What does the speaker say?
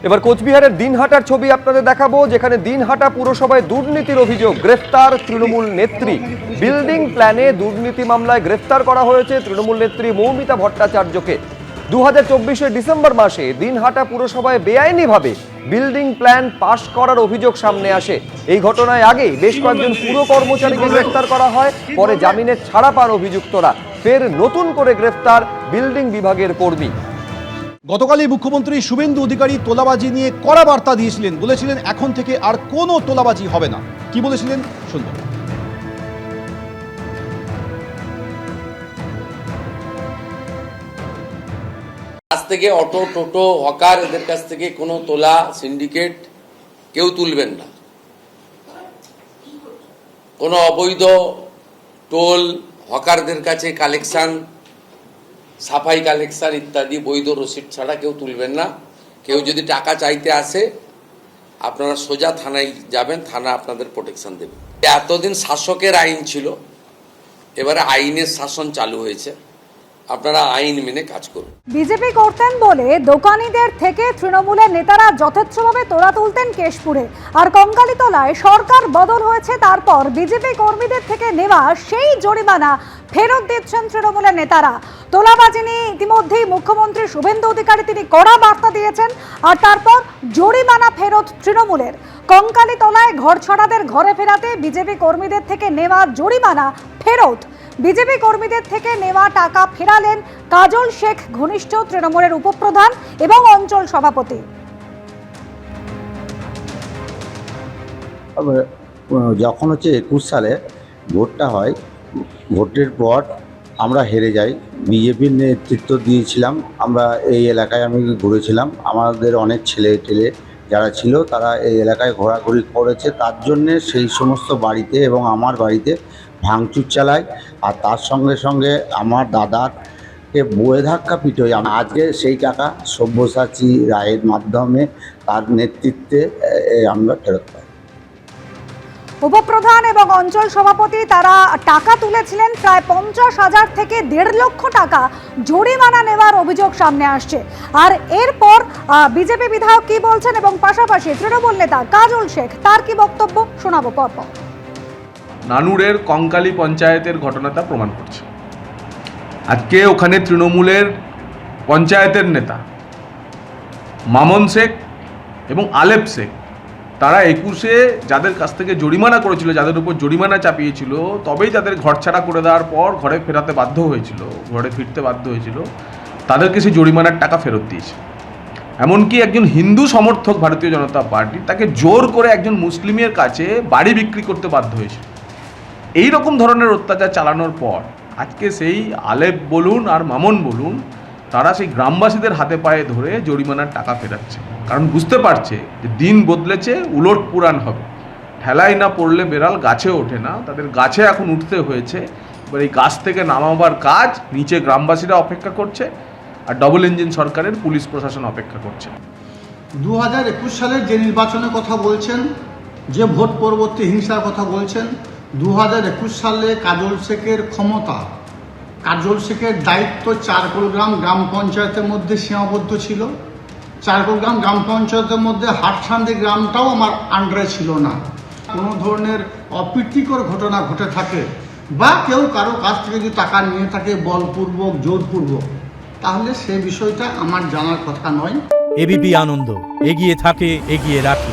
এবার কোচবিহারের দিনহাটার ছবি আপনাদের দেখাবো, যেখানে দিনহাটা পুরসভায় দুর্নীতির অভিযোগ, গ্রেফতার তৃণমূল নেত্রী। বিল্ডিং প্ল্যানে দুর্নীতি মামলায় গ্রেফতার করা হয়েছে তৃণমূল নেত্রী মৌমিতা ভট্টাচার্যকে। 2024 ডিসেম্বর মাসে দিনহাটা পুরসভায় বেআইনিভাবে বিল্ডিং প্ল্যান পাশ করার অভিযোগ সামনে আসে। এই ঘটনায় আগে বেশ কয়েকজন পুর কর্মচারীকে গ্রেফতার করা হয়, পরে জামিনে ছাড়া পান অভিযুক্তরা। ফের নতুন করে গ্রেফতার বিল্ডিং বিভাগের কর্মী। গতকালই মুখ্যমন্ত্রী শুভেন্দু অধিকারী তোলাবাজি নিয়ে কড়া বার্তা দিয়েছিলেন, বলেছিলেন এখন থেকে আর কোনো তোলাবাজি হবে না। কি বলেছিলেন শুনুন। আজ থেকে অটো, টোটো, হকার এদের কাছ থেকে কোনো তোলা সিন্ডিকেট কেউ তুলবেন না। কোনো অবৈধ টোল, হকারদের কাছে কালেকশন, সাফাই কালেকশন ইত্যাদি বৈধ রসিদ ছাড়া কেউ তুলবেন না। কেউ যদি টাকা চাইতে আসে আপনারা সোজা থানায় যাবেন, থানা আপনাদের প্রোটেকশন দেবে। এতদিন শাসকের আইন ছিল, এবারে আইনের শাসন চালু হয়েছে, আপনারা আইন মেনে কাজ করুন। বিজেপি করতেন বলে দোকানিদের থেকে তৃণমূলের নেতারা যথেচ্ছভাবে তোলা তুলতেন কেশপুরে, আর কঙ্কালীতলায় সরকার বদল হয়েছে, তারপর বিজেপি কর্মীদের থেকে নেওয়া সেই জরিমানা ফেরত দিচ্ছেন তৃণমূলের নেতারা। তোলাবাজি নিয়ে ইতিমধ্যেই মুখ্যমন্ত্রী শুভেন্দু অধিকারী তিনি কড়া বার্তা দিয়েছেন, আর তারপর জরিমানা ফেরত তৃণমূলের। কঙ্কালীতলায় ঘরছাড়াদের ঘরে ফেরাতে বিজেপি কর্মীদের থেকে নেওয়া জরিমানা ফেরত। বিজেপি কর্মীদের থেকে নেওয়া টাকা ফেরালেন কাজল শেখ, ঘনিষ্ঠ তৃণমূলের উপপ্রধান এবং অঞ্চল সভাপতি। যখন 21 সালে ভোটটা হয়, ভোটের পর আমরা হেরে যাই, বিজেপির নেতৃত্ব দিয়েছিলাম, আমরা এই এলাকায় আমি ঘুরেছিলাম, আমাদের অনেক ছেলে টেলে যারা ছিল তারা এই এলাকায় ঘোরাঘুরি করেছে, তার জন্যে সেই সমস্ত বাড়িতে এবং আমার বাড়িতে ভাঙচুর চালায়। আর তার সঙ্গে সঙ্গে আমার দাদাকে বয়ে ধাক্কা পিটোয়। আজকে সেই টাকা সব্যসাচী রায়ের মাধ্যমে তার নেতৃত্বে আমরা ফেরত পাই। উপপ্রধান এবং অঞ্চল সভাপতি তারা টাকা তুলেছিলেন, প্রায় 50,000 থেকে 1.5 লক্ষ টাকা জরিমানা নেওয়ার অভিযোগ সামনে আসছে। আর এরপর বিজেপি বিধায়ক কি বলছেন এবং পাশাপাশি তৃণমূল নেতা কাজল শেখ তার কি বক্তব্য শোনাবো পরপর। নানুরের কঙ্কালী পঞ্চায়েতের ঘটনাটা প্রমাণ করছে। আজকে ওখানে তৃণমূলের পঞ্চায়েতের নেতা মামন শেখ এবং আলেপ শেখ, তারা 21-এ যাদের কাছ থেকে জরিমানা করেছিল, যাদের উপর জরিমানা চাপিয়েছিল, তবেই তাদের ঘর ছাড়া করে দেওয়ার পর ঘরে ফেরাতে বাধ্য হয়েছিল, ঘরে ফিরতে বাধ্য হয়েছিল, তাদেরকে সেই জরিমানার টাকা ফেরত দিয়েছে। এমনকি একজন হিন্দু সমর্থক ভারতীয় জনতা পার্টি তাকে জোর করে একজন মুসলিমের কাছে বাড়ি বিক্রি করতে বাধ্য হয়েছিল। এই রকম ধরনের অত্যাচার চালানোর পর আজকে সেই আলেপ বলুন আর মামন বলুন, তারা সেই গ্রামবাসীদের হাতে পায়ে ধরে জরিমানার টাকা ফেরাচ্ছে। কারণ বুঝতে পারছে যে দিন বদলেছে, উলট পুরাণ হবে। ঠেলায় না পড়লে বেড়াল গাছে ওঠে না, তাদের গাছে এখন উঠতে হয়েছে। এবার এই গাছ থেকে নামাবার কাজ নিচে গ্রামবাসীরা অপেক্ষা করছে, আর ডবল ইঞ্জিন সরকারের পুলিশ প্রশাসন অপেক্ষা করছে। 2021 সালের যে নির্বাচনের কথা বলছেন, যে ভোট পরবর্তী হিংসার কথা বলছেন, 2021 সালে কাজল শেখের ক্ষমতা, কাজল শেখের দায়িত্ব চারকোলগ্রাম গ্রাম পঞ্চায়েতের মধ্যে সীমাবদ্ধ ছিল। চারকোলগ্রাম গ্রাম পঞ্চায়েতের মধ্যে হাটসান্দি গ্রামটাও আমার আন্ডারে ছিল না। কোনো ধরনের অপ্রীতিকর ঘটনা ঘটে থাকে বা কেউ কারো কাছ থেকে যদি টাকা নিয়ে থাকে বলপূর্বক, জোরপূর্বক, তাহলে সে বিষয়টা আমার জানার কথা নয়। এবিপি আনন্দ, এগিয়ে থাকে, এগিয়ে রাখে।